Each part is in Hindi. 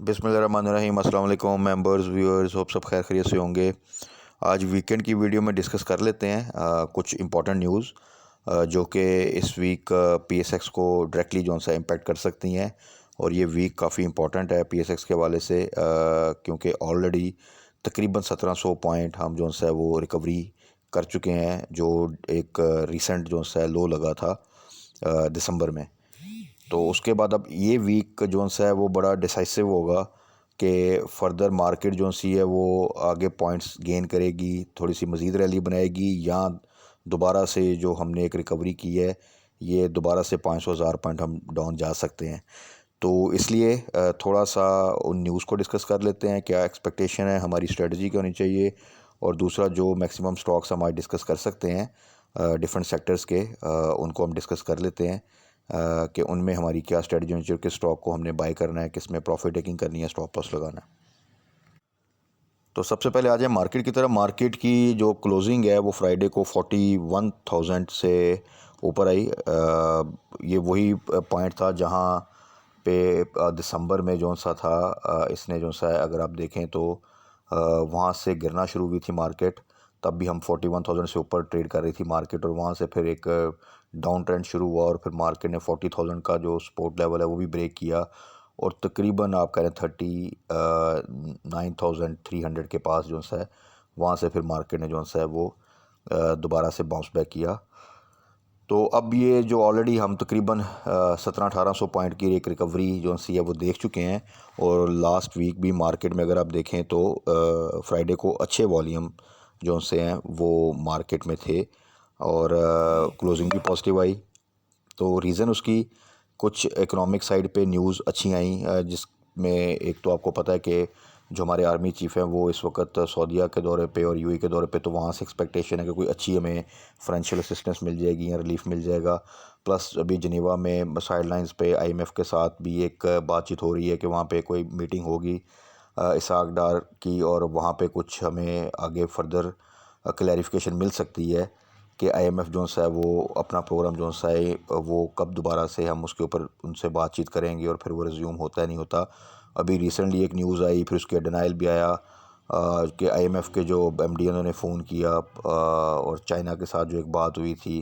बिस्मिल्लाहिर्रहमानिर्रहीम। अस्सलाम वालेकुम मेंबर्स व्यूअर्स, होप सब खैर खैरियत से होंगे। आज वीकेंड की वीडियो में डिस्कस कर लेते हैं कुछ इंपॉर्टेंट न्यूज़ जो कि इस वीक पीएसएक्स को डायरेक्टली जो सा इम्पेक्ट कर सकती हैं। और ये वीक काफ़ी इंपॉर्टेंट है पीएसएक्स के हवाले से क्योंकि ऑलरेडी तकरीबन 1700 पॉइंट हम जो सा वो रिकवरी कर चुके हैं, जो एक रिसेंट जो सा लो लगा था दिसंबर में। तो उसके बाद अब ये वीक जो सा है वो बड़ा डिसाइसिव होगा कि फ़र्दर मार्केट जो सी है वो आगे पॉइंट्स गेन करेगी, थोड़ी सी मज़ीद रैली बनाएगी, या दोबारा से जो हमने एक रिकवरी की है ये दोबारा से 500,000 पॉइंट हम डाउन जा सकते हैं। तो इसलिए थोड़ा सा उन न्यूज़ को डिस्कस कर लेते हैं, क्या एक्सपेक्टेशन है, हमारी स्ट्रेटजी क्या होनी चाहिए, और दूसरा जो मैक्सिमम स्टॉक्स हम आज डिस्कस कर सकते हैं डिफरेंट सेक्टर्स के, उनको हम डिस्कस कर लेते हैं कि उनमें हमारी क्या स्ट्रेटजी होनी चाहिए, किस स्टॉक को हमने बाय करना है, किस में प्रॉफिट टेकिंग करनी है, स्टॉप लॉस लगाना है। तो सबसे पहले आ जाए मार्केट की तरफ। मार्केट की जो क्लोजिंग है वो फ्राइडे को 41,000 से ऊपर आई। ये वही पॉइंट था जहां पे दिसंबर में जो सा था, इसने जो सा है अगर आप देखें तो वहाँ से गिरना शुरू हुई थी मार्केट। तब भी हम 41,000 से ऊपर ट्रेड कर रही थी मार्केट, और वहाँ से फिर एक डाउन ट्रेंड शुरू हुआ और फिर मार्केट ने 40,000 का जो सपोर्ट लेवल है वो भी ब्रेक किया, और तकरीबन आप कह रहे हैं 39,300 के पास जो सा है वहाँ से फिर मार्केट ने जो सा है वो दोबारा से बाउंस बैक किया। तो अब ये जो ऑलरेडी हम तकरीबन 1700-1800 पॉइंट की एक रिकवरी जो सी है वो देख चुके हैं, और लास्ट वीक भी मार्केट में अगर आप देखें तो फ्राइडे को अच्छे वॉल्यूम जो से हैं वो मार्केट में थे, और क्लोजिंग भी पॉजिटिव आई। तो रीज़न उसकी कुछ इकोनॉमिक साइड पे न्यूज़ अच्छी आई, जिसमें एक तो आपको पता है कि जो हमारे आर्मी चीफ़ हैं वो इस वक्त सऊदीया के दौरे पे और यूएई के दौरे पे, तो वहाँ से एक्सपेक्टेशन है कि कोई अच्छी हमें फाइनेंशियल असिस्टेंस मिल जाएगी या रिलीफ मिल जाएगा। प्लस अभी जिनेवा में साइड लाइन्स पे आईएमएफ के साथ भी एक बातचीत हो रही है कि वहाँ पे कोई मीटिंग होगी इसहाक डार की, और वहाँ पे कुछ हमें आगे फर्दर क्लैरिफिकेशन मिल सकती है कि आईएमएफ जो सा है वो अपना प्रोग्राम जो सा है वो कब दोबारा से हम उसके ऊपर उनसे बातचीत करेंगे, और फिर वो रिज्यूम होता है नहीं होता। अभी रिसेंटली एक न्यूज़ आई, फिर उसके डिनाइल भी आया कि आईएमएफ के जो एमडी उन्होंने फ़ोन किया, और चाइना के साथ जो एक बात हुई थी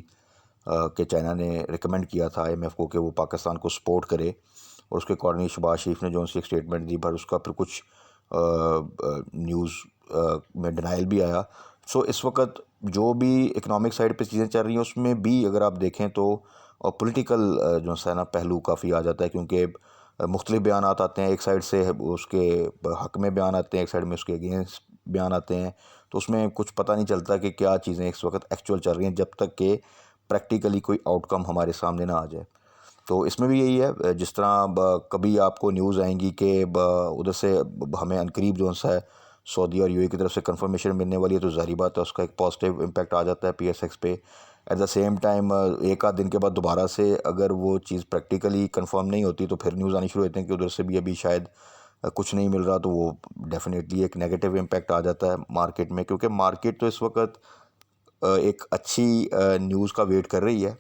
कि चाइना ने रिकमेंड किया था आईएमएफ को कि वो पाकिस्तान को सपोर्ट करे, और उसके अकॉर्डिंग शहबाज शरीफ ने जो उनसे एक स्टेटमेंट दी, पर उसका फिर कुछ न्यूज़ में डिनाइल भी आया। सो इस वक्त जो भी इकनॉमिक साइड पे चीज़ें चल रही हैं उसमें भी अगर आप देखें तो पॉलिटिकल जो है ना पहलू काफ़ी आ जाता है, क्योंकि मुख्तलिफ बयान आते हैं। एक साइड से उसके हक़ में बयान आते हैं, एक साइड में उसके अगेंस्ट बयान आते हैं। तो उसमें कुछ पता नहीं चलता कि क्या चीज़ें इस वक्त एक्चुअल चल रही हैं, जब तक कि प्रैक्टिकली कोई आउटकम हमारे सामने ना आ जाए। तो इसमें भी यही है, जिस तरह कभी आपको न्यूज़ आएंगी कि उधर से हमें अनकरीब जो सा है सऊदी और यूएई की तरफ से कंफर्मेशन मिलने वाली है, तो ज़ाहिर बात है उसका एक पॉजिटिव इम्पैक्ट आ जाता है पीएसएक्स पे। एट द सेम टाइम एक आध दिन के बाद दोबारा से अगर वो चीज़ प्रैक्टिकली कंफर्म नहीं होती तो फिर न्यूज़ आनी शुरू होती है कि उधर से भी अभी शायद कुछ नहीं मिल रहा, तो वो डेफिनेटली एक नेगेटिव इम्पैक्ट आ जाता है मार्केट में, क्योंकि मार्केट तो इस वक्त एक अच्छी न्यूज़ का वेट कर रही है,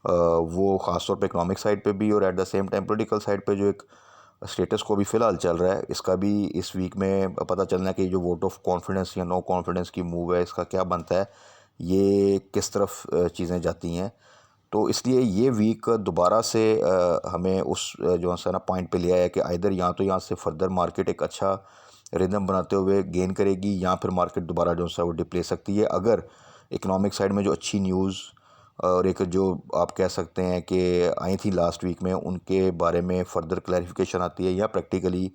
वो ख़ास तौर पे इकोनॉमिक साइड पे भी, और at the same time political side पे जो एक स्टेटस को भी फ़िलहाल चल रहा है, इसका भी इस वीक में पता चलना है कि जो वोट ऑफ कॉन्फिडेंस या नो कॉन्फिडेंस की मूव है इसका क्या बनता है, ये किस तरफ चीज़ें जाती हैं। तो इसलिए ये वीक दोबारा से हमें उस जो है ना पॉइंट पे ले आया कि आइदर या तो यहाँ से फर्दर मार्केट एक अच्छा रिदम बनाते हुए गेन करेगी, या फिर मार्केट दोबारा जो है वो डिप ले सकती है, अगर इकोनॉमिक साइड में जो अच्छी न्यूज़ और एक जो आप कह सकते हैं कि आई थी लास्ट वीक में उनके बारे में फ़र्दर क्लैरिफिकेशन आती है, या प्रैक्टिकली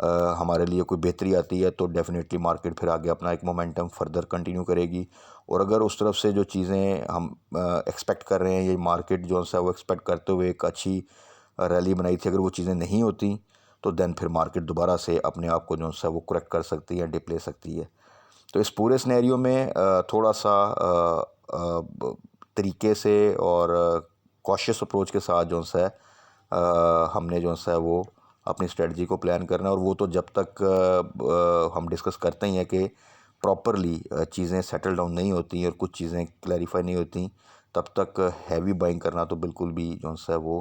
हमारे लिए कोई बेहतरी आती है, तो डेफ़िनेटली मार्केट फिर आगे अपना एक मोमेंटम फ़र्दर कंटिन्यू करेगी। और अगर उस तरफ से जो चीज़ें हम एक्सपेक्ट कर रहे हैं, ये मार्केट जो है वो एक्सपेक्ट करते हुए एक अच्छी रैली बनाई थी, अगर वो चीज़ें नहीं होती तो देन फिर मार्केट दोबारा से अपने आप को जो है वो करेक्ट कर सकती है, डिप ले सकती है। तो इस पूरे सिनेरियो में थोड़ा सा तरीके से और कॉशियस अप्रोच के साथ जो है हमने जो है वो अपनी स्ट्रेटजी को प्लान करना है, और वो तो जब तक हम डिस्कस करते ही हैं कि प्रॉपरली चीज़ें सेटल डाउन नहीं होती और कुछ चीज़ें क्लैरिफाई नहीं होती, तब तक हैवी बाइंग करना तो बिल्कुल भी जो है वो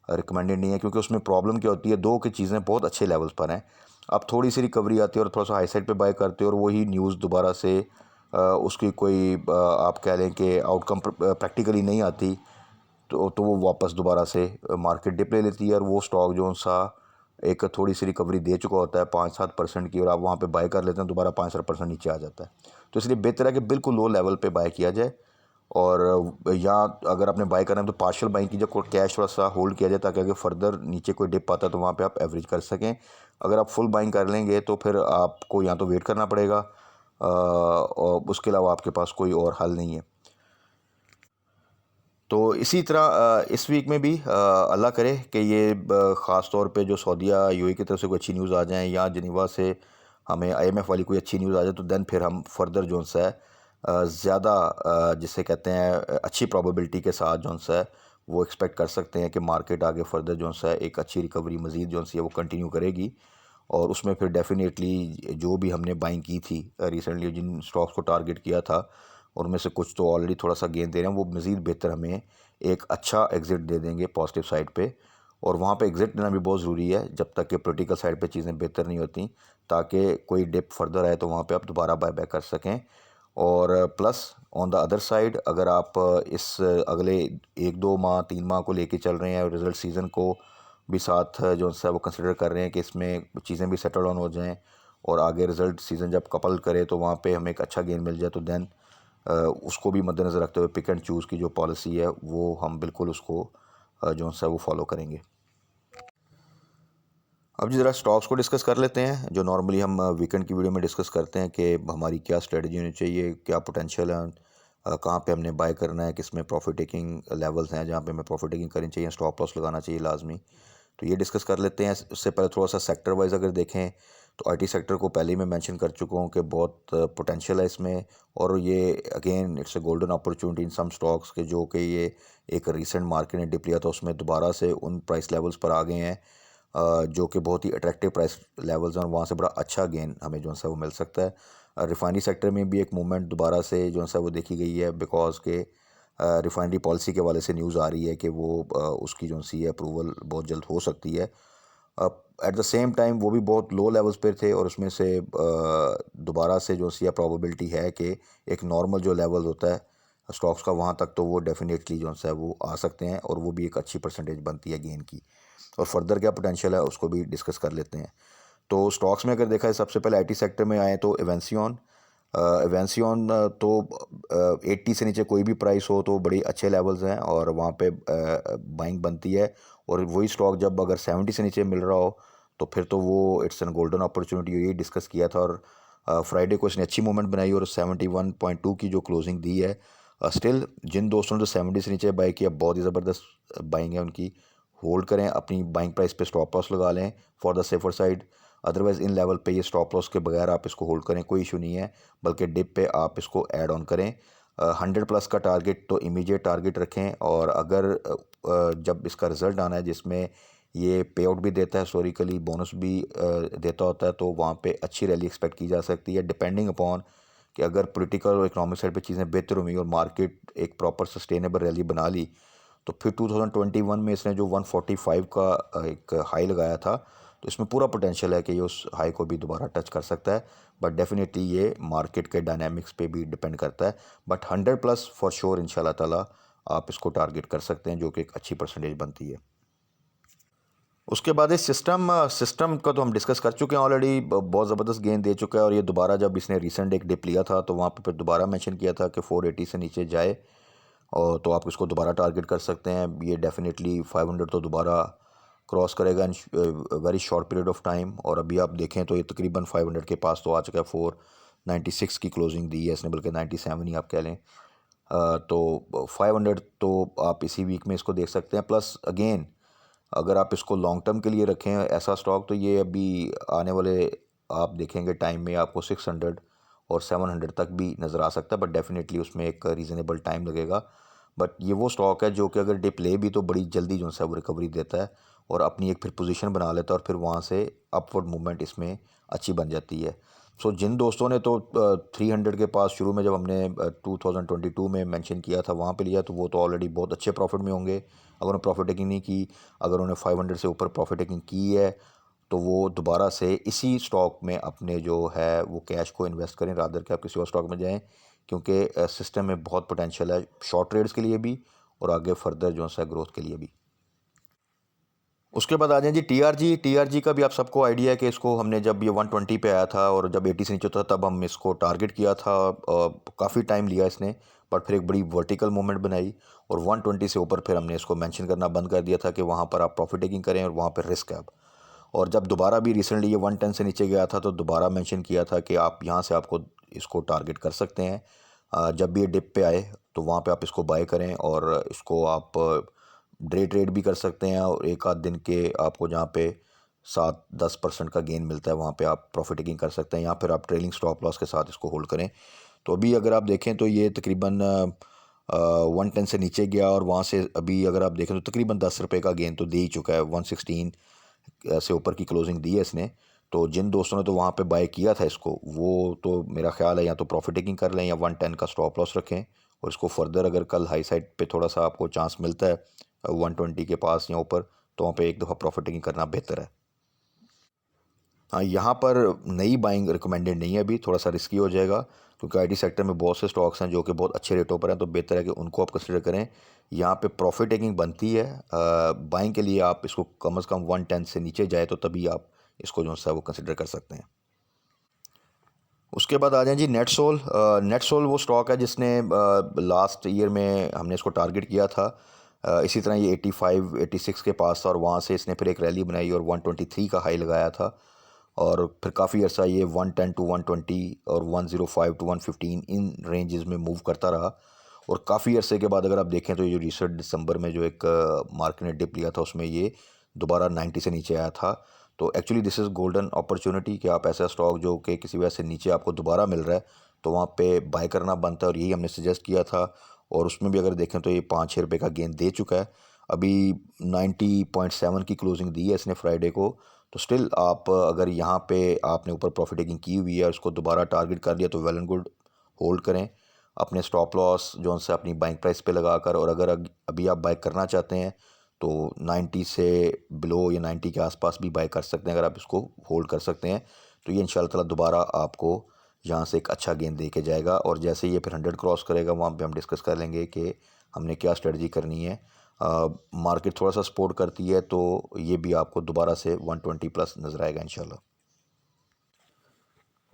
रिकमेंडेड नहीं है, क्योंकि उसमें प्रॉब्लम क्या होती है, दो की चीज़ें बहुत अच्छे लेवल्स पर हैं, अब थोड़ी सी रिकवरी आती है और थोड़ा सा हाई साइड पे बाय करते हो और वही न्यूज़ दोबारा से उसकी कोई आप कह लें कि आउटकम प्रैक्टिकली नहीं आती, तो वो वापस दोबारा से मार्केट डिप ले लेती है और वो स्टॉक जो सा एक थोड़ी सी रिकवरी दे चुका होता है 5-7% की, और आप वहाँ पे बाय कर लेते हैं, दोबारा 5-7% नीचे आ जाता है। तो इसलिए बेहतर है कि बिल्कुल लो लेवल पे बाय किया जाए, और या अगर आपने बाय करना है तो पार्शियल बाइंग कीजिए, कैश थोड़ा सा होल्ड किया जाए, ताकि अगर फर्दर नीचे कोई डिप आता है तो वहाँ पे आप एवरेज कर सकें। अगर आप फुल बाइंग कर लेंगे तो फिर आपको या तो वेट करना पड़ेगा, और उसके अलावा आपके पास कोई और हल नहीं है। तो इसी तरह इस वीक में भी अल्लाह करे कि ये ख़ास तौर पे जो सऊदीया यूएई की तरफ से कोई अच्छी न्यूज़ आ जाए, या जिनेवा से हमें आईएमएफ वाली कोई अच्छी न्यूज़ आ जाए, तो देन फिर हम फर्दर जो सा है ज़्यादा जिसे कहते हैं अच्छी प्रोबेबिलिटी के साथ जो सा है वो एक्सपेक्ट कर सकते हैं कि मार्केट आगे फर्दर जो सा है एक अच्छी रिकवरी मज़ीद जो सी है वो कंटिन्यू करेगी, और उसमें फिर डेफिनेटली जो भी हमने बाइंग की थी रिसेंटली, जिन स्टॉक्स को टारगेट किया था, उनमें से कुछ तो ऑलरेडी थोड़ा सा गेन दे रहे हैं, वो मज़ीद बेहतर हमें एक अच्छा एग्ज़िट दे देंगे पॉजिटिव साइड पे। और वहाँ पे एग्ज़िट लेना भी बहुत ज़रूरी है जब तक कि पॉलिटिकल साइड पे चीज़ें बेहतर नहीं होती, ताकि कोई डिप फर्दर आए तो वहाँ पे आप दोबारा बाय बैक कर सकें। और plus on the other side, अगर आप इस अगले 1-2 माह 3 माह को लेके चल रहे हैं और रिज़ल्ट सीज़न को भी साथ जो है वो कंसिडर कर रहे हैं कि इसमें चीज़ें भी सेटल डाउन हो जाएं, और आगे रिज़ल्ट सीज़न जब कपल करे तो वहाँ पे हमें एक अच्छा गेन मिल जाए, तो देन उसको भी मद्देनज़र रखते हुए पिक एंड चूज़ की जो पॉलिसी है वो हम बिल्कुल उसको जो है वो फॉलो करेंगे। अब जी ज़रा स्टॉक्स को डिस्कस कर लेते हैं, जो नॉर्मली हम वीकेंड की वीडियो में डिस्कस करते हैं कि हमारी क्या स्ट्रेटजी होनी चाहिए, क्या पोटेंशियल है, कहाँ पे हमने बाय करना है, किस में प्रॉफिट टेकिंग लेवल्स हैं जहाँ पे हमें प्रॉफिट टेकिंग करनी चाहिए, स्टॉप लॉस लगाना चाहिए लाजमी। तो ये डिस्कस कर लेते हैं। उससे पहले थोड़ा सा सेक्टर वाइज अगर देखें तो आईटी सेक्टर को पहले ही मैं मेंशन कर चुका हूँ कि बहुत पोटेंशियल है इसमें, और ये again it's a golden opportunity in some stocks के, जो कि ये एक रीसेंट मार्केट ने डिप लिया था उसमें दोबारा से उन प्राइस लेवल्स पर आ गए हैं जो कि बहुत ही अट्रैक्टिव प्राइस लेवल्स हैं, और वहाँ से बड़ा अच्छा गेन हमें जो है वो मिल सकता है। रिफाइनरी सेक्टर में भी एक मूवमेंट दोबारा से जो है वो देखी गई है, बिकॉज के रिफाइनरी पॉलिसी के वाले से न्यूज़ आ रही है कि वो उसकी जो सी है अप्रूवल बहुत जल्द हो सकती है। एट द सेम टाइम वो भी बहुत लो लेवल्स पर थे, और उसमें से दोबारा से जो सी है प्रोबेबिलिटी है कि एक नॉर्मल जो लेवल होता है स्टॉक्स का वहाँ तक, तो वो डेफिनेटली जो है वो आ सकते हैं, और वो भी एक अच्छी परसेंटेज बनती है गेन की। और फर्दर क्या पोटेंशियल है उसको भी डिस्कस कर लेते हैं। तो स्टॉक्स में अगर देखा है, सबसे पहले आईटी सेक्टर में आए तो एवेंसियन। एवेंसियन तो 80 से नीचे कोई भी प्राइस हो तो बड़ी अच्छे लेवल्स हैं और वहाँ पे बाइंग बनती है, और वही स्टॉक जब अगर 70 से नीचे मिल रहा हो तो फिर तो वो इट्स एन गोल्डन अपॉर्चुनिटी, यही डिस्कस किया था। और फ्राइडे को इसने अच्छी मूवमेंट बनाई और 71.2 की जो क्लोजिंग दी है। स्टिल जिन दोस्तों ने जो 70 से नीचे बाई किया, बहुत ही ज़बरदस्त बाइंग है उनकी, होल्ड करें, अपनी बाइंग प्राइस पे स्टॉप लॉस लगा लें for the safer side. Otherwise in level पे ये स्टॉप लॉस के बगैर आप इसको होल्ड करें, कोई इशू नहीं है, बल्कि डिप पे आप इसको ऐड ऑन करें। 100+ का टारगेट तो इमीडिएट टारगेट रखें, और अगर जब इसका रिज़ल्ट आना है जिसमें ये पे आउट भी देता है, हिस्टोरिकली बोनस भी देता होता है, तो वहाँ पे अच्छी रैली एक्सपेक्ट की जा सकती है, डिपेंडिंग अपॉन कि अगर पॉलिटिकल और इकोनॉमिक साइड पे चीज़ें बेहतर हुई और मार्केट एक प्रॉपर सस्टेनेबल रैली बना ली, तो फिर 2021 में इसने जो 145 का एक हाई लगाया था, तो इसमें पूरा पोटेंशियल है कि ये उस हाई को भी दोबारा टच कर सकता है। बट डेफिनेटली ये मार्केट के डायनामिक्स पे भी डिपेंड करता है, बट 100+ फॉर श्योर इंशाल्लाह ताला आप इसको टारगेट कर सकते हैं, जो कि एक अच्छी परसेंटेज बनती है। उसके बाद इस सिस्टम का तो हम डिस्कस कर चुके हैं ऑलरेडी, बहुत ज़बरदस्त गेंद दे चुका है, और ये दोबारा जब इसने रिसेंट एक डिप लिया था तो वहाँ पे फिर दोबारा मेंशन किया था कि 480 से नीचे जाए, और तो आप इसको दोबारा टारगेट कर सकते हैं। ये डेफिनेटली 500 तो दोबारा क्रॉस करेगा in very short period of time, और अभी आप देखें तो ये तकरीबन 500 के पास तो आ चुका है। 496 की क्लोजिंग दी है इसने, बल्कि 97 ही आप कह लें। तो 500 तो आप इसी वीक में इसको देख सकते हैं। प्लस अगेन अगर आप इसको लॉन्ग टर्म के लिए रखें ऐसा स्टॉक, तो ये अभी आने वाले आप देखेंगे टाइम में आपको 600 और 700 तक भी नज़र आ सकता है, बट डेफिनेटली उसमें एक रीज़नेबल टाइम लगेगा। बट ये वो स्टॉक है जो कि अगर डिप ले भी तो बड़ी जल्दी जो है वो रिकवरी देता है, और अपनी एक फिर पोजीशन बना लेता है, और फिर वहाँ से अपवर्ड मूवमेंट इसमें अच्छी बन जाती है। सो जिन दोस्तों ने तो 300 के पास शुरू में जब हमने 2022 में मेंशन किया था वहाँ पे लिया, तो वो तो ऑलरेडी बहुत अच्छे प्रॉफिट में होंगे। अगर उन्होंने प्रॉफिट टेकिंग नहीं की, अगर उन्होंने 500 से ऊपर प्रॉफिट टेकिंग की है तो वो दोबारा से इसी स्टॉक में अपने जो है वो कैश को इन्वेस्ट करें, रादर कि आप किसी और स्टॉक में जाएं, क्योंकि सिस्टम में बहुत पोटेंशियल है शॉर्ट ट्रेड्स के लिए भी और आगे फर्दर जो है ग्रोथ के लिए भी। उसके बाद आ जाए जी टीआरजी का भी आप सबको आइडिया है कि इसको हमने जब ये 120 पे आया था और जब 80 से नीचे था तब हम इसको टारगेट किया था। काफ़ी टाइम लिया इसने, बट फिर एक बड़ी वर्टिकल मूवमेंट बनाई और 120 से ऊपर फिर हमने इसको मेंशन करना बंद कर दिया था कि वहाँ पर आप प्रॉफिट टेकिंग करें और वहाँ पर रिस्क है अब। और जब दोबारा भी रिसेंटली ये 110 से नीचे गया था तो दोबारा मेंशन किया था कि आप यहाँ से आपको इसको टारगेट कर सकते हैं। जब भी ये डिप पे आए तो वहाँ पे आप इसको बाय करें और इसको आप डे ट्रेड भी कर सकते हैं और एक आध दिन के आपको जहाँ पे 7-10% का गेन मिलता है वहाँ पे आप प्रॉफिट टेकिंग कर सकते हैं, या फिर आप ट्रेलिंग स्टॉप लॉस के साथ इसको होल्ड करें। तो अभी अगर आप देखें तो ये तकरीबन 110 से नीचे गया और वहाँ से अभी अगर आप देखें तो तकरीबन 10 रुपये का गेन तो दे ही चुका है। 116 से ऊपर की क्लोजिंग दी है इसने। तो जिन दोस्तों ने तो वहाँ पे बाय किया था इसको, वो तो मेरा ख्याल है या तो प्रॉफिट टेकिंग कर लें या 110 का स्टॉप लॉस रखें और इसको फर्दर अगर कल हाई साइड पे थोड़ा सा आपको चांस मिलता है 120 के पास या ऊपर, तो वहाँ पे एक दफ़ा प्रॉफिट टेकिंग करना बेहतर है। हाँ, यहाँ पर नई बाइंग रिकमेंडेड नहीं है, अभी थोड़ा सा रिस्की हो जाएगा क्योंकि आईटी सेक्टर में बहुत से स्टॉक्स हैं जो कि बहुत अच्छे रेटों पर हैं, तो बेहतर है कि उनको आप कंसिडर करें। यहाँ पे प्रॉफिट टेकिंग बनती है, बाइंग के लिए आप इसको कम से कम 110 से नीचे जाए तो तभी आप इसको जो है वो कंसिडर कर सकते हैं। उसके बाद आ जाए जी नेटसोल। नेटसोल वो स्टॉक है जिसने लास्ट ईयर में हमने इसको टारगेट किया था। इसी तरह ये 85-86 के पास था और वहाँ से इसने फिर एक रैली बनाई और 123 का हाई लगाया था और फिर काफ़ी अर्सा ये 110 टू 120 और 105 टू 115 इन रेंजेस में मूव करता रहा। और काफ़ी अरसे के बाद अगर आप देखें तो ये जो रिसेंट दिसंबर में जो एक मार्केट ने डिप लिया था उसमें ये दोबारा 90 से नीचे आया था। तो actually this is golden opportunity कि आप ऐसा स्टॉक जो कि किसी वजह से नीचे आपको दोबारा मिल रहा है तो वहाँ पे बाय करना बनता है और यही हमने सजेस्ट किया था। और उसमें भी अगर देखें तो ये 5-6 रुपये का गेन दे चुका है। अभी 90.7 की क्लोजिंग दी है इसने फ्राइडे को। तो स्टिल आप अगर यहाँ पे आपने ऊपर प्रॉफिट टेकिंग की हुई है और उसको दोबारा टारगेट कर लिया तो वेल एंड गुड, होल्ड करें अपने स्टॉप लॉस जो उनसे अपनी बाइंग प्राइस पे लगाकर। और अगर अभी आप बाय करना चाहते हैं तो 90 से बिलो या 90 के आसपास भी बाय कर सकते हैं। अगर आप इसको होल्ड कर सकते हैं तो ये इंशाल्लाह ताला दोबारा आपको यहाँ से एक अच्छा गेन दे के जाएगा। और जैसे ही ये फिर 100 क्रॉस करेगा वहाँ पे हम डिस्कस कर लेंगे कि हमने क्या स्ट्रेटजी करनी है। मार्केट थोड़ा सा सपोर्ट करती है तो ये भी आपको दोबारा से 120 प्लस नज़र आएगा इंशाल्लाह।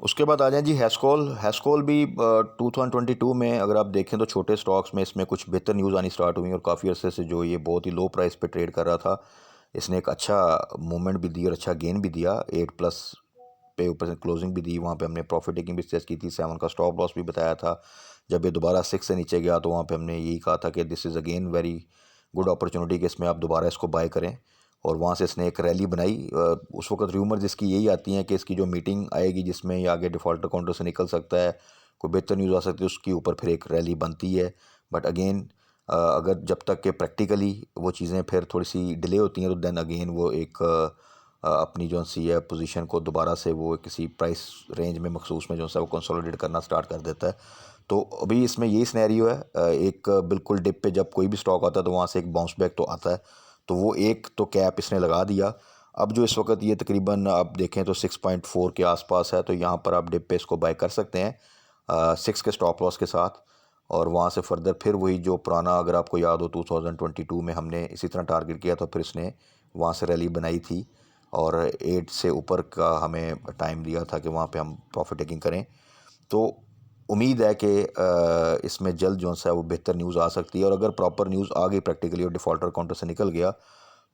उसके बाद आ जाए जी हैस्कोल। हैस्कोल भी 2022 में अगर आप देखें तो छोटे स्टॉक्स में इसमें कुछ बेहतर न्यूज़ आनी स्टार्ट हुई और काफ़ी अरसे से जो ये बहुत ही लो प्राइस पे ट्रेड कर रहा था, इसने एक अच्छा मूवमेंट भी दी और अच्छा गेन भी दिया। 8+ पे ऊपर से क्लोजिंग भी दी, वहाँ पे हमने प्रॉफिट टेकिंग भी सजेस्ट की थी, 7 का स्टॉप लॉस भी बताया था। जब ये दोबारा 6 से नीचे गया तो वहाँ पे हमने यही कहा था कि this is again very good opportunity कि इसमें आप दोबारा इसको बाय करें। और वहाँ से इसने एक रैली बनाई। उस वक्त र्यूमर जिसकी यही आती हैं कि इसकी जो मीटिंग आएगी जिसमें ये आगे डिफ़ॉल्टर काउंटर से निकल सकता है, कोई बेहतर न्यूज़ आ सकती है, उसके ऊपर फिर एक रैली बनती है। बट अगेन अगर जब तक कि प्रैक्टिकली वो चीज़ें फिर थोड़ी सी डिले होती हैं तो देन अगेन वो एक अपनी जो सी है पोजीशन को दोबारा से वो किसी प्राइस रेंज में मखसूस में जो है वो कंसोलिडेट करना स्टार्ट कर देता है। तो अभी इसमें यही सिनेरियो है। एक बिल्कुल डिप पे जब कोई भी स्टॉक आता है तो वहाँ से एक बाउंस बैक तो आता है, तो वो एक तो कैप इसने लगा दिया। अब जो इस वक्त ये तकरीबन आप देखें तो 6.4 के आसपास है, तो यहाँ पर आप डिप पे इसको बाय कर सकते हैं 6 के स्टॉप लॉस के साथ। और वहाँ से फर्दर फिर वही जो पुराना, अगर आपको याद हो 2022 में हमने इसी तरह टारगेट किया तो फिर इसने वहाँ से रैली बनाई थी और 8 से ऊपर का हमें टाइम दिया था कि वहाँ पे हम प्रॉफिट टेकिंग करें। तो उम्मीद है कि इसमें जल्द जो है वो बेहतर न्यूज़ आ सकती है और अगर प्रॉपर न्यूज़ आ गई प्रैक्टिकली और डिफ़ॉल्टर काउंटर से निकल गया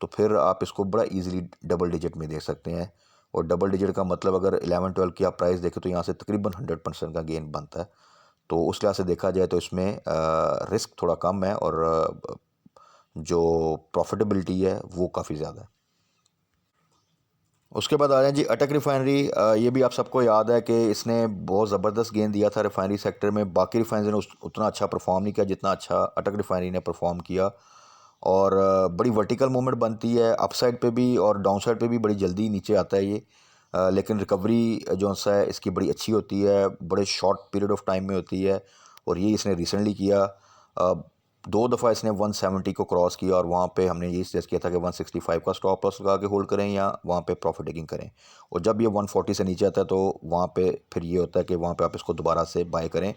तो फिर आप इसको बड़ा इजीली डबल डिजिट में दे सकते हैं। और डबल डिजिट का मतलब अगर 11-12 की आप प्राइस देखें तो यहाँ से तकरीबन 100% का गेन बनता है। तो उस लिहाज से देखा जाए तो इसमें रिस्क थोड़ा कम है और जो प्रॉफिटेबिलिटी है वो काफ़ी ज़्यादा है। उसके बाद आ जाए जी अटक रिफाइनरी। ये भी आप सबको याद है कि इसने बहुत ज़बरदस्त गेंद दिया था रिफाइनरी सेक्टर में। बाकी रिफाइनरी ने उतना अच्छा परफॉर्म नहीं किया जितना अच्छा अटक रिफाइनरी ने परफॉर्म किया। और बड़ी वर्टिकल मूवमेंट बनती है अपसाइड पे भी और डाउन साइड पे भी, बड़ी जल्दी नीचे आता है ये। लेकिन रिकवरी जो है इसकी बड़ी अच्छी होती है, बड़े शॉर्ट पीरियड ऑफ टाइम में होती है और ये इसने रिसेंटली किया। दो दफ़ा इसने 170 को क्रॉस किया और वहाँ पे हमने ये सजेस्ट किया था कि 165 का स्टॉप लॉस लगा के होल्ड करें या वहाँ पे प्रॉफिट टेकिंग करें। और जब ये 140 से नीचे आता है तो वहाँ पे फिर ये होता है कि वहाँ पे आप इसको दोबारा से बाय करें।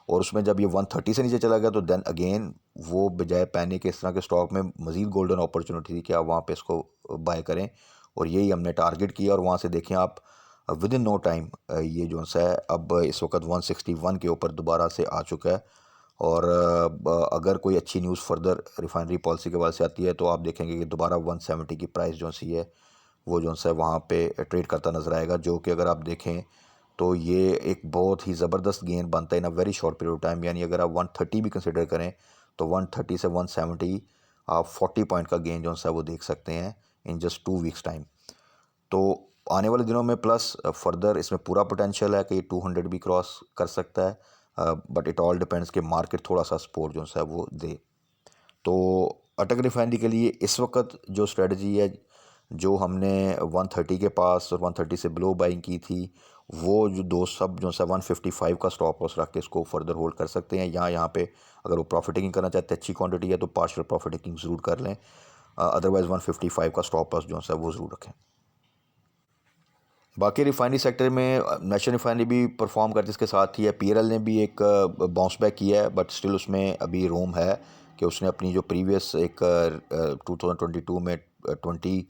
और उसमें जब ये 130 से नीचे चला गया तो देन अगेन वो बजाय पैनिक के इस तरह के स्टॉक में मज़ीद गोल्डन अपॉर्चुनिटी थी कि आप वहाँ पे इसको बाय करें। और यही हमने टारगेट किया और वहाँ से देखें आप विद इन नो टाइम ये जो है अब इस वक्त 161 के ऊपर दोबारा से आ चुका है। और अगर कोई अच्छी न्यूज़ फर्दर रिफाइनरी पॉलिसी के बाद से आती है तो आप देखेंगे कि दोबारा 170 की प्राइस जो सी है वो जो है वहाँ पे ट्रेड करता नज़र आएगा, जो कि अगर आप देखें तो ये एक बहुत ही ज़बरदस्त गेन बनता है in a very short period of time. यानी अगर आप 130 भी कंसिडर करें तो 130 से 170 आप 40 पॉइंट का गेन जो है वो देख सकते हैं इन जस्ट 2 वीक्स टाइम। तो आने वाले दिनों में प्लस फर्दर इसमें पूरा पोटेंशियल है कि 200 भी क्रॉस कर सकता है, बट इट ऑल डिपेंड्स कि मार्केट थोड़ा सा सपोर्ट जो है वो दे। तो अटक रिफाइनरी के लिए इस वक्त जो स्ट्रेटजी है, जो हमने 130 के पास और 130 से बिलो बाइंग की थी, वो जो दो सब जो है 155 का स्टॉप लॉस रख के इसको फर्दर होल्ड कर सकते हैं। यहाँ पे अगर वो प्रॉफिट टेकिंग करना चाहते हैं, अच्छी क्वांटिटी है तो पार्शियल प्रॉफिट टेकिंग ज़रूर कर लें, अदरवाइज़ 155 का स्टॉप लॉस जो है वो ज़रूर रखें। बाकी रिफाइनरी सेक्टर में नेशनल रिफाइनरी भी परफॉर्म करती है, इसके साथ ही है पीएलएल ने भी एक बाउंस बैक किया है, बट स्टिल उसमें अभी रूम है कि उसने अपनी जो प्रीवियस एक 2022 में 20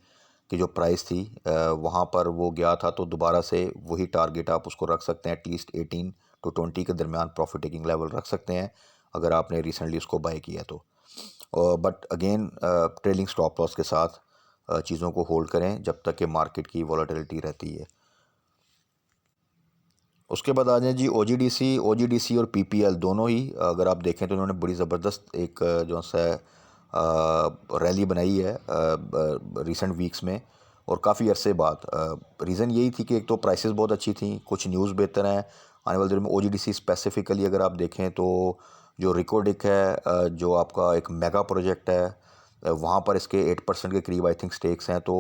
की जो प्राइस थी वहाँ पर वो गया था, तो दोबारा से वही टारगेट आप उसको रख सकते हैं। एटलीस्ट 18 to 20 के दरमियान प्रॉफिट टेकिंग लेवल रख सकते हैं अगर आपने रिसेंटली उसको बाय किया तो। But again trailing stop loss के साथ चीज़ों को होल्ड करें जब तक कि मार्केट की वॉलेटिलिटी रहती है। उसके बाद आ जाए जी ओजीडीसी और पीपीएल दोनों ही अगर आप देखें तो उन्होंने बड़ी ज़बरदस्त एक जो है रैली बनाई है रिसेंट वीक्स में और काफ़ी अरसे बाद। रीज़न यही थी कि एक तो प्राइसेस बहुत अच्छी थी, कुछ न्यूज़ बेहतर हैं आने वाले दिनों में। ओजीडीसी स्पेसिफिकली अगर आप देखें तो जो रिकोडिक है जो आपका एक मेगा प्रोजेक्ट है वहाँ पर इसके 8% के करीब आई थिंक स्टेक्स हैं। तो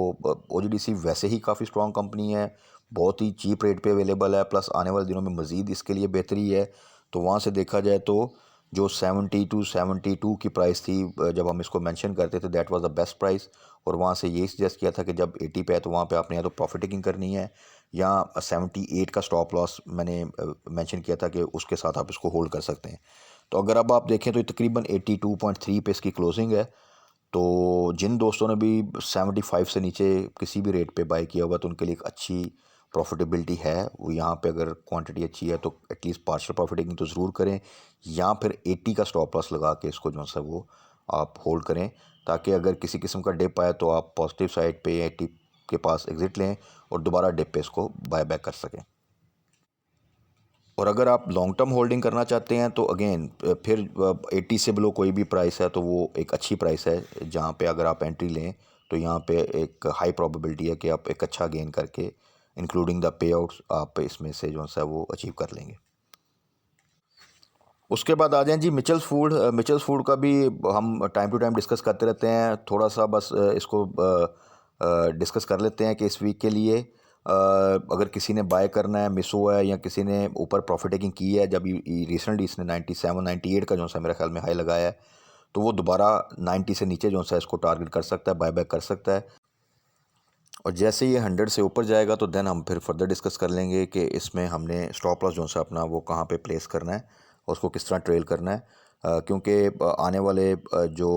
ओजीडीसी वैसे ही काफ़ी स्ट्रॉन्ग कंपनी है, बहुत ही चीप रेट पे अवेलेबल है, प्लस आने वाले दिनों में मज़ीद इसके लिए बेहतरी है। तो वहाँ से देखा जाए तो जो 72 की प्राइस थी जब हम इसको मेंशन करते थे that was the best price. और वहाँ से यही सजेस्ट किया था कि जब 80 पे है तो वहाँ पे आपने या तो प्रॉफिट टेकिंग करनी है या 78 का स्टॉप लॉस मैंने मेंशन किया था कि उसके साथ आप इसको होल्ड कर सकते हैं। तो अगर अब आप देखें तो तकरीबन 82.3 पे इसकी क्लोजिंग है। तो जिन दोस्तों ने भी 75 से नीचे किसी भी रेट पे बाय किया हुआ तो उनके लिए एक अच्छी प्रॉफिटेबिलिटी है। वो यहाँ पे अगर क्वांटिटी अच्छी है तो एटलीस्ट पार्शियल प्रॉफिट टेकिंग तो ज़रूर करें, या फिर 80 का स्टॉप लॉस लगा के इसको जो है वो आप होल्ड करें, ताकि अगर किसी किस्म का डिप आए तो आप पॉजिटिव साइड पे 80 के पास एग्ज़िट लें और दोबारा डिप पे इसको बाय बैक कर सकें। और अगर आप लॉन्ग टर्म होल्डिंग करना चाहते हैं तो अगेन फिर 80 से बिलो कोई भी प्राइस है तो वो एक अच्छी प्राइस है जहाँ पे अगर आप एंट्री लें तो यहाँ पे एक हाई प्रोबेबिलिटी है कि आप एक अच्छा गेन करके इंक्लूडिंग द पे आउट्स आप इसमें से जो है वो अचीव कर लेंगे। उसके बाद आ जाएं जी मिचल्स फूड का भी हम टाइम टू टाइम डिस्कस करते रहते हैं, थोड़ा सा बस इसको डिस्कस कर लेते हैं कि इस वीक के लिए अगर किसी ने बाय करना है, मिस हुआ है या किसी ने ऊपर प्रॉफिट टेकिंग की है, जब रिसेंटली इसने 97 98 का जो है मेरे ख्याल में हाई लगाया है, तो वो दोबारा 90 से नीचे जो है इसको टारगेट कर सकता है, बाय बैक कर सकता है। और जैसे ये 100 से ऊपर जाएगा तो देन हम फिर फर्दर डिस्कस कर लेंगे कि इसमें हमने स्टॉप लॉस जो है अपना वो कहाँ पे प्लेस करना है और उसको किस तरह ट्रेल करना है। क्योंकि आने वाले जो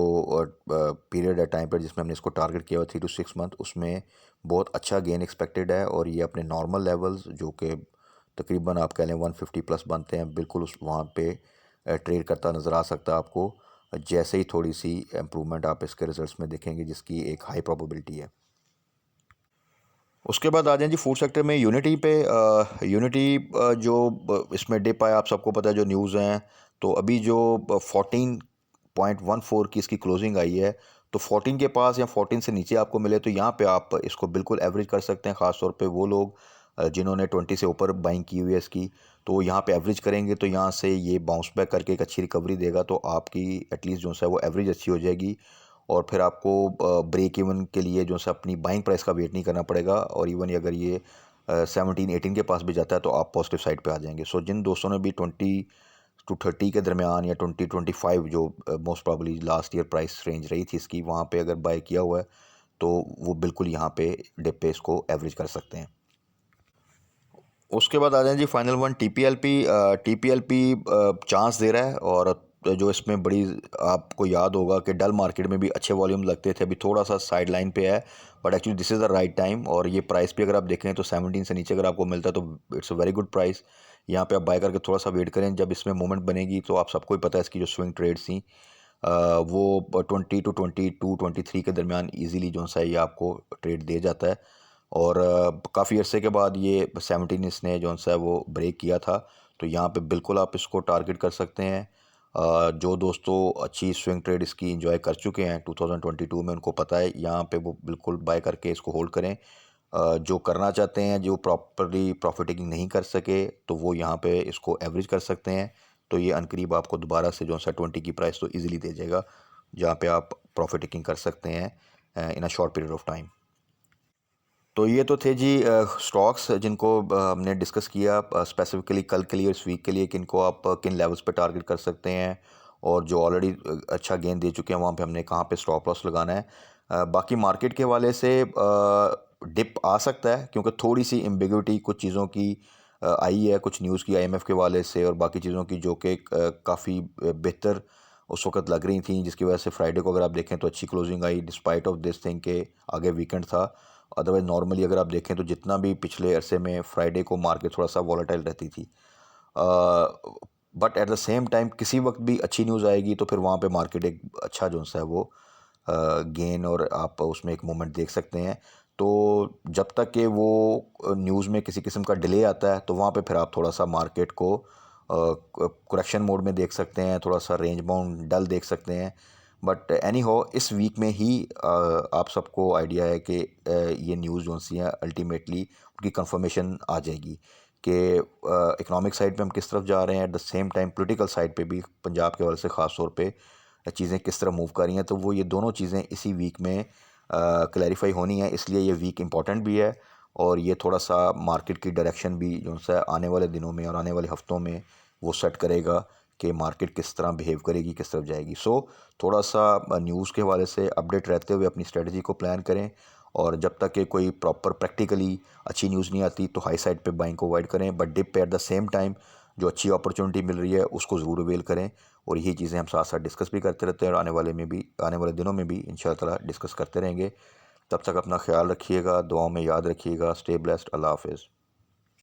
पीरियड है टाइम पर जिसमें हमने इसको टारगेट किया हुआ 3 to 6 मंथ, उसमें बहुत अच्छा गेन एक्सपेक्टेड है और ये अपने नॉर्मल लेवल्स जो कि तकरीबन आप कह लें 150 प्लस बनते हैं, बिल्कुल उस वहाँ पे ट्रेड करता नज़र आ सकता है आपको, जैसे ही थोड़ी सी इम्प्रूवमेंट आप इसके रिजल्ट्स में देखेंगे जिसकी एक हाई प्रोबेबिलिटी है। उसके बाद आ जाएं जी फूड सेक्टर में यूनिटी पे। यूनिटी जो इसमें डिप आया आप सबको पता है, जो न्यूज़ हैं तो अभी जो 14.14 की इसकी क्लोजिंग आई है, तो 14 के पास या 14 से नीचे आपको मिले तो यहाँ पे आप इसको बिल्कुल एवरेज कर सकते हैं। ख़ास तौर पे वो लोग जिन्होंने 20 से ऊपर बाइंग की हुई है इसकी, तो यहाँ पे एवरेज करेंगे तो यहाँ से ये बाउंस बैक करके एक अच्छी रिकवरी देगा, तो आपकी एटलीस्ट जो है वो एवरेज अच्छी हो जाएगी और फिर आपको ब्रेक इवन के लिए जो है अपनी बाइंग प्राइस का वेट नहीं करना पड़ेगा। और इवन अगर ये 17 18 के पास भी जाता है तो आप पॉजिटिव साइड पे आ जाएंगे। सो जिन दोस्तों ने भी 20 टू 30 के दरमियान या 20-25 जो most probably last year price range रही थी इसकी, वहाँ पे अगर बाय किया हुआ है तो वो बिल्कुल यहाँ पे डिप पे इसको एवरेज कर सकते हैं। उसके बाद आ जाए जी final one TPLP। TPLP chance दे रहा है, और जो इसमें बड़ी आपको याद होगा कि डल मार्केट में भी अच्छे वॉल्यूम लगते थे, अभी थोड़ा सा साइड लाइन पे है, but actually this is the right time. और ये प्राइस भी अगर आप देखें तो 17 से नीचे अगर आपको मिलता है तो it's a very good price. यहाँ पे आप बाय करके थोड़ा सा वेट करें, जब इसमें मूवमेंट बनेगी तो आप सबको ही पता है इसकी जो स्विंग ट्रेड्स थी वो 20 to 22-23 के दरमियान ईजीली जो सा ये आपको ट्रेड दे जाता है। और काफ़ी अरसे के बाद ये 17 इसने जो सा है वो ब्रेक किया था, तो यहाँ पे बिल्कुल आप इसको टारगेट कर सकते हैं। जो दोस्तों अच्छी स्विंग ट्रेड इसकी एंजॉय कर चुके हैं 2022 में, उनको पता है यहाँ पे वो बिल्कुल बाय करके इसको होल्ड करें। जो करना चाहते हैं, जो प्रॉपरली प्रॉफिट टेकिंग नहीं कर सके, तो वो यहाँ पे इसको एवरेज कर सकते हैं। तो ये अनकरीब आपको दोबारा से जो सा 20 की प्राइस तो इजीली दे जाएगा, जहाँ पे आप प्रॉफिट टेकिंग कर सकते हैं in a short period of time. तो ये तो थे जी स्टॉक्स जिनको हमने डिस्कस किया स्पेसिफिकली कल के लिए और इस वीक के लिए, कि इनको आप किन लेवल्स पे टारगेट कर सकते हैं, और जो ऑलरेडी अच्छा गेन दे चुके हैं वहाँ पे हमने कहाँ पे स्टॉप लॉस लगाना है। बाकी मार्केट के हवाले से डिप आ सकता है, क्योंकि थोड़ी सी एम्बिग्युइटी कुछ चीज़ों की आई है, कुछ न्यूज़ की IMF के हवाले से और बाकी चीज़ों की, जो कि काफ़ी बेहतर उस वक्त लग रही थी, जिसकी वजह से फ्राइडे को अगर आप देखें तो अच्छी closing I, despite of this thing के आगे वीकेंड था। अदरवाइज नॉर्मली अगर आप देखें तो जितना भी पिछले अरसे में फ्राइडे को मार्केट थोड़ा सा वॉलेटाइल रहती थी, but at the same time किसी वक्त भी अच्छी न्यूज़ आएगी तो फिर वहाँ पे मार्केट एक अच्छा जो सा है वो गेन और आप उसमें एक मोमेंट देख सकते हैं। तो जब तक कि वो न्यूज़ में किसी किस्म का डिले आता है, तो वहाँ पे फिर आप थोड़ा सा मार्केट को करेक्शन मोड में देख सकते हैं, थोड़ा सा रेंज बाउंड डल देख सकते हैं। बट एनी हो, इस वीक में ही आप सबको आइडिया है कि ये न्यूज़ जो सी है अल्टीमेटली उनकी कंफर्मेशन आ जाएगी कि इकोनॉमिक साइड पे हम किस तरफ जा रहे हैं, at the same time political side पे भी पंजाब के हवाले से ख़ास तौर पे चीज़ें किस तरह मूव कर रही हैं। तो वो ये दोनों चीज़ें इसी वीक में क्लैरिफाई होनी है, इसलिए ये वीक इम्पॉर्टेंट भी है, और ये थोड़ा सा मार्केट की डायरेक्शन भी जो सा आने वाले दिनों में और आने वाले हफ्तों में वो सेट करेगा कि मार्केट किस तरह बिहेव करेगी, किस तरफ जाएगी। सो थोड़ा सा न्यूज़ के हवाले से अपडेट रहते हुए अपनी स्ट्रेटजी को प्लान करें, और जब तक कि कोई प्रॉपर प्रैक्टिकली अच्छी न्यूज़ नहीं आती तो हाई साइड पे बाइंग को अवॉइड करें, बट डिप पे एट द सेम टाइम जो अच्छी अपॉर्चुनिटी मिल रही है उसको ज़रूर अवेल करें। और यही चीज़ें हम साथ साथ डिस्कस भी करते रहते हैं, और आने वाले दिनों में भी इंशाअल्लाह डिस्कस करते रहेंगे। तब तक अपना ख्याल रखिएगा, दुआओं में याद रखिएगा। Stay blessed. अल्लाह हाफिज़।